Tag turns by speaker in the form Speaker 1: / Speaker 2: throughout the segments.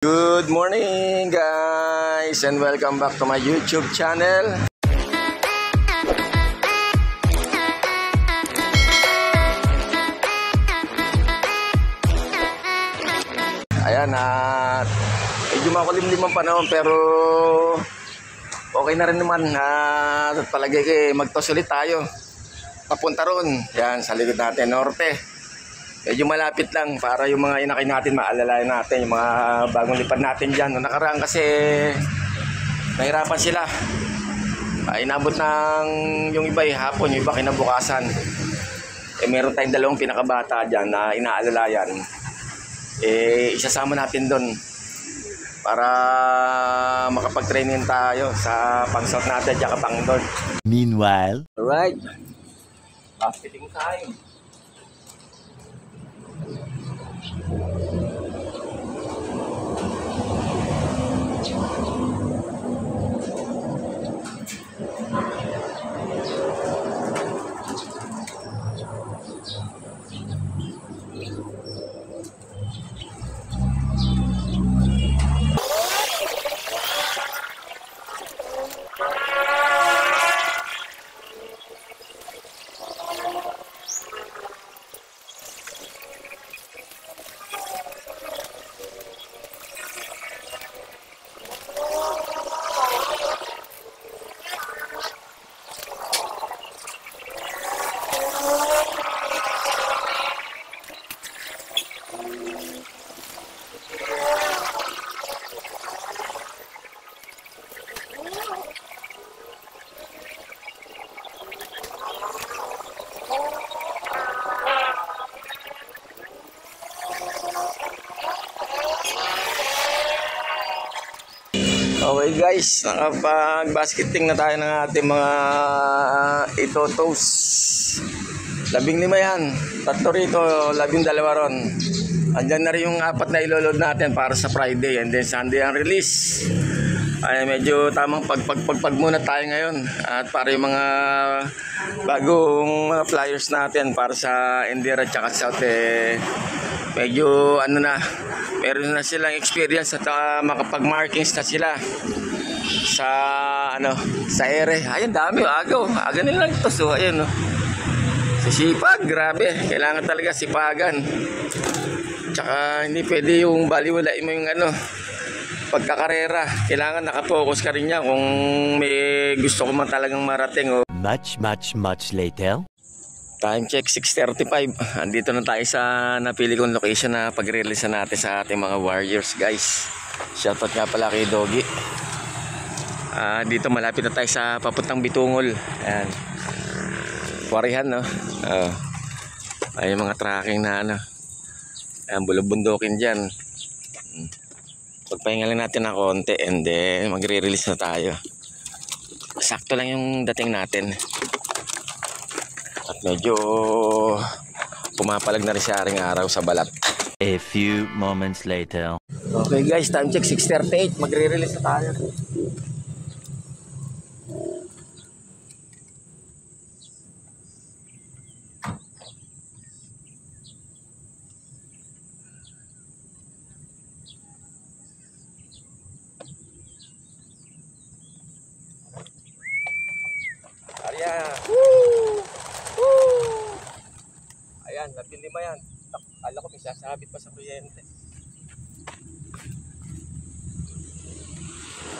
Speaker 1: Good morning guys and welcome back to my YouTube channel. Ayan at medyo makulimlim ang panahon pero okay na rin naman at palagi magtos ulit tayo papunta ron. Yan sa likod natin norte. Medyo malapit lang para yung mga inakay natin maalalayan natin yung mga bagong lipad natin dyan. Noong nakaraan kasi nahirapan sila. Inabot ng yung iba hapon, yung iba kinabukasan. Meron tayong dalawang pinakabata dyan na inaalalayan. Isasama natin doon para makapag-training tayo sa pang-south natin at pang-north.
Speaker 2: Meanwhile,
Speaker 1: alright, basketing time. Okay guys, nakapag-basketing na tayo ng ating mga itotos. 15 yan, 3 rito, 12 ron. Andyan na rin yung 4 na iloload natin para sa Friday and then Sunday ang release. Ay medyo tamang pagpag muna tayo ngayon at para yung mga bagong mga flyers natin para sa Indira at South medyo meron na silang experience at makapag-markings na sila sa sa ere. Ayun, dami aga nila ito. So ayun sa sipag, grabe, kailangan talaga sipagan. Tsaka hindi pwede yung baliwalain mo yung pagkakarera. Kailangan nakapokus ka rin niya kung may gusto ko man talagang marating.
Speaker 2: much later.
Speaker 1: Time check 6:35. Andito na tayo sa napili kong location na pag-release natin sa ating mga warriors guys. Shoutout nga pala kay Doggy. Dito malapit na tayo sa papuntang Bitungol. Ayan. Warihan ay mga tracking na ayan, bulubundukin dyan. Pagpahinga lang natin ng konti and then magre-release na tayo. Sakto lang yung dating natin. At medyo pumapalag na rin siya aring araw sa balat.
Speaker 2: A few moments later.
Speaker 1: Okay guys, time check 6:38. Magre-release na tayo. Ayan. Ayan, 15 yan. Akala ko may sasabit pa sa kuryente.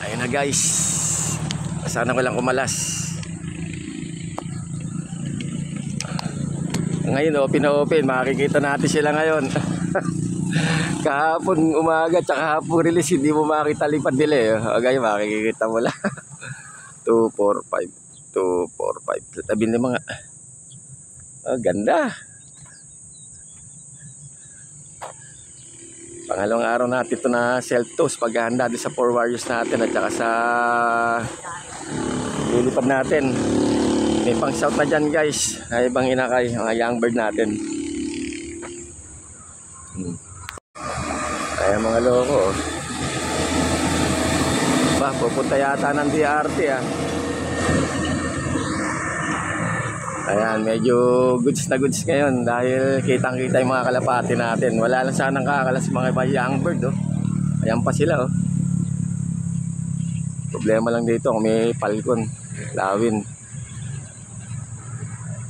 Speaker 1: Ayun na guys. Sana ko lang kumalas. Ngayon open na open. Makikita natin sila ngayon. Kahapon umaga tsaka hapon release. Hindi mo makita lipad nila. Okay, makikita mo lang. 2, 4, 5. 2, 4, 5. Tabi ng mga ganda. Pangalawang araw natin ito na self-toast paghahanda din sa 4 warriors natin at saka sa lilipad natin. May pang south na dyan guys. Ay ibang inakay, mga young bird natin. Ay mga loko. Pupunta yata ng DRT Ayan, medyo goods na goods ngayon dahil kitang-kita yung mga kalapati natin. Wala lang sanang kakalas mga young bird, oh. Ayan pa sila oh. Problema lang dito kung may palkon, lawin.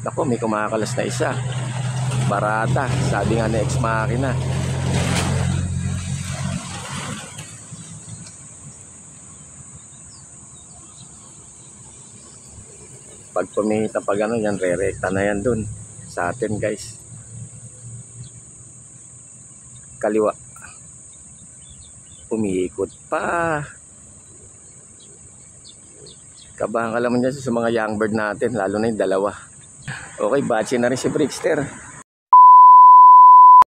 Speaker 1: Ako, may kumakalas na isa. Barata, sabi nga na ex makina. Pag pumita pag ano yan, re-recta na yan dun sa atin guys. Kaliwa. Umiikot pa. Kabahan ka naman dyan sa mga young bird natin, lalo na yung dalawa. Okay, batch na rin si Brickster.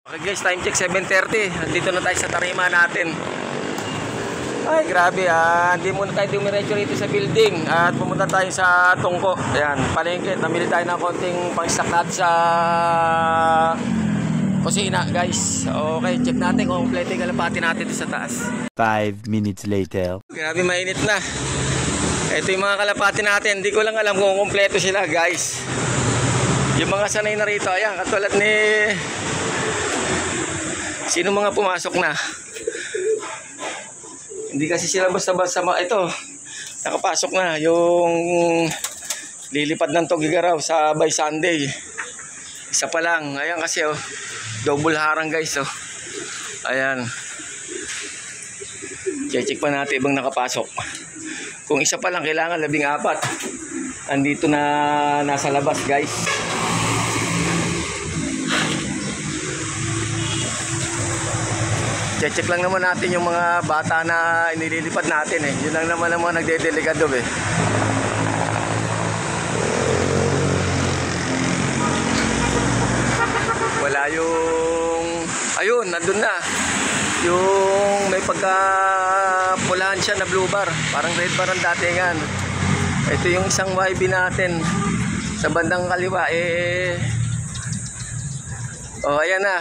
Speaker 1: Okay guys, time check 7:30. Nandito na tayo sa tarima natin. Ay grabe, hindi muna tayo dumiretso rito sa building at pumunta tayo sa Tungko. Ayan, palengke. Namili tayo ng konting pang-stock natin sa kusina guys. Okay, check natin kung kompleto yung kalapati natin sa taas.
Speaker 2: 5 minutes later.
Speaker 1: Grabe, mainit na. Ito yung mga kalapati natin. Hindi ko lang alam kung kompleto sila guys. Yung mga sanay na rito, ayan, katulad ni sino mga pumasok na. Hindi kasi sila basta-basta ito, nakapasok na yung lilipad ng Tugigaraw sa by Sunday. Isa pa lang, ayan kasi oh, double harang guys oh. Ayan. Check pa natin ibang nakapasok. Kung isa pa lang, kailangan 14. Andito na nasa labas guys. Check lang naman natin yung mga bata na inililipad natin eh. Yun lang naman ang mga nagdedelegado eh. Wala yung ayun, nandun na. Yung may pagkapulahan siya na blue bar. Parang red bar ang datingan. Ito yung isang YB natin sa bandang kaliwa eh. Oh, ayan na.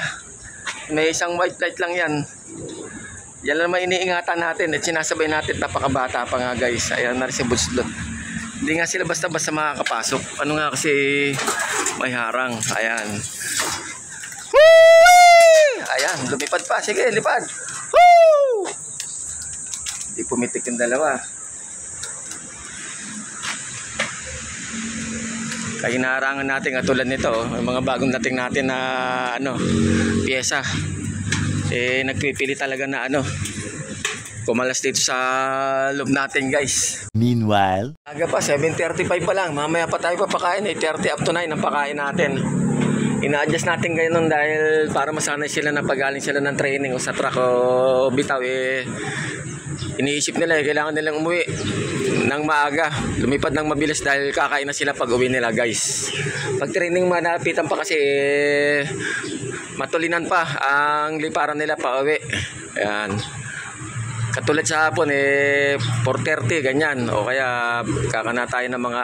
Speaker 1: May isang white light lang yan. Yan lang naman iniingatan natin at sinasabay natin, napakabata pa nga guys. Ayan na rin si Budslot. Hindi nga sila basta-basta makakapasok. Ano nga kasi may harang. Ayan. Woo! Ayan, lumipad pa. Sige, lipad. Woo! Hindi pumitik yung dalawa. Kaya hinaharangan natin katulad nito, may mga bagong dating natin na piyesa. Eh nagpipili talaga na kumalas dito sa loob natin guys.
Speaker 2: Meanwhile,
Speaker 1: Aga pa, 7:35 pa lang. Mamaya pa tayo papakain 30 up to 9 ang pakain natin. Ina-adjust natin ngayon dahil para masanay sila na pagaling sila ng training o sa truck o bitaw iniisip nila kailangan nilang umuwi ng maaga, lumipad ng mabilis dahil kakain na sila pag uwi nila guys. Pag training manapitan pa kasi matulinan pa ang liparan nila pa uwi. Ayan. Katulad sa hapon 4:30 ganyan o kaya kakana tayo ng mga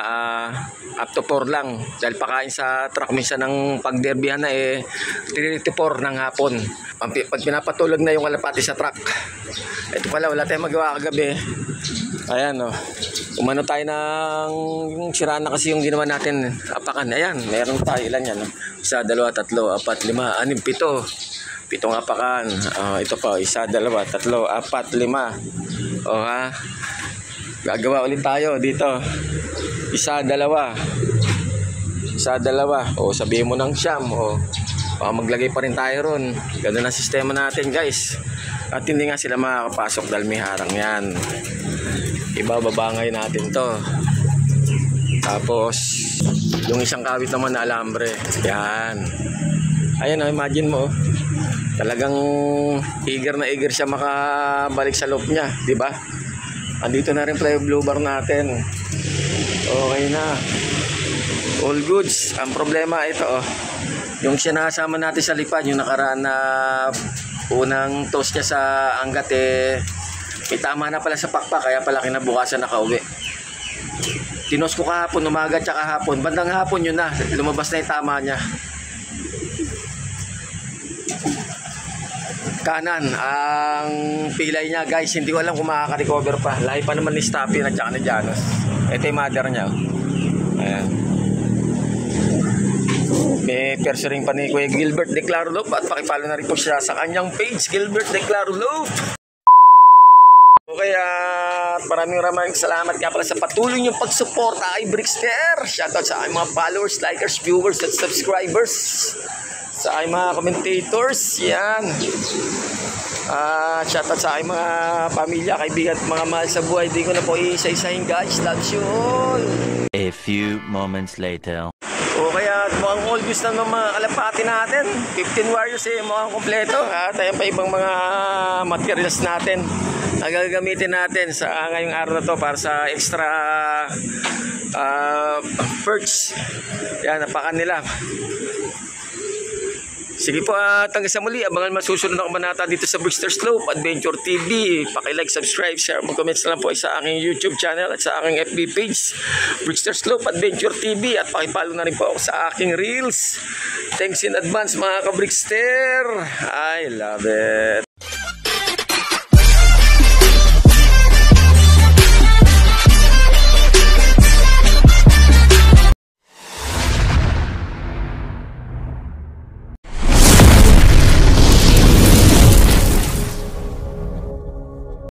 Speaker 1: up to 4 lang dahil pakain sa truck minsan ng pagderbihan na 3:34 ng hapon. Pag pinapatulog na yung kalapati sa truck. Ito pala, wala tayong magawa kagabi. Ayan o. Umano tayo ng yung siraan na kasi yung ginawa natin. Apakan. Ayan, meron tayo. Ilan yan? 1, 2, 3, 4, 5, 6, 7. 7 apakan. Ito pa. 1, 2, 3, 4, 5. O ha. Gagawa ulit tayo dito. 1, 2. 1, 2. O sabihin mo ng siyam. O maglagay pa rin tayo ron. Ganun ang sistema natin guys. At hindi nga sila makakapasok dahil may harang yan. Ibababa ngayon natin to. Tapos yung isang kawit naman na alambre. Yan. Ayan imagine mo talagang eager na eager siya makabalik sa loob niya, di ba? Andito na rin play blue bar natin. Okay na. All goods. Ang problema ito yung sinasama natin sa lipad, yung nakaraan na unang toast niya sa anggat may tama na pala sa pakpak, kaya pala kinabukasan nakauwi. Tinos ko kahapon, umaga tsaka hapon. Bandang hapon yun na, lumabas na yung tama niya. Kanan ang pilay niya guys, hindi ko alam kung makaka-recover pa. Lahi pa naman ni Stappy at tsaka ni Janos. Ito yung mother niya. Ayan. May persoring pa ni Kuya Gilbert Declaro Love at pakipalo na rin po siya sa kanyang page, Gilbert Declaro Love. kaya maraming salamat nga pala sa patuloy niyong pagsuporta kay Brickster. Shoutout sa aking mga followers, likers, viewers at subscribers. Sa aking mga commentators. Yan. Shoutout sa aking mga pamilya, kaibigan at mga mahal sa buhay. Di ko na po isa-isahin guys. Love you all.
Speaker 2: A few moments later.
Speaker 1: O kaya mukhang all goods na ng mga kalapati natin. 15 warriors mukhang kompleto. At ayan pa ibang mga materials natin na gagamitin natin sa ngayong araw na to para sa extra perks. Yan, napakan nila. Sige po, hanggang sa muli. Abangan masusunod na kabanata dito sa Brickster Slope Adventure TV. Paki-like, subscribe, share, mag-comments na lang po sa aking YouTube channel at sa aking FB page, Brickster Slope Adventure TV. At paki-follow na rin po ako sa aking Reels. Thanks in advance mga ka-Brickster. I love it.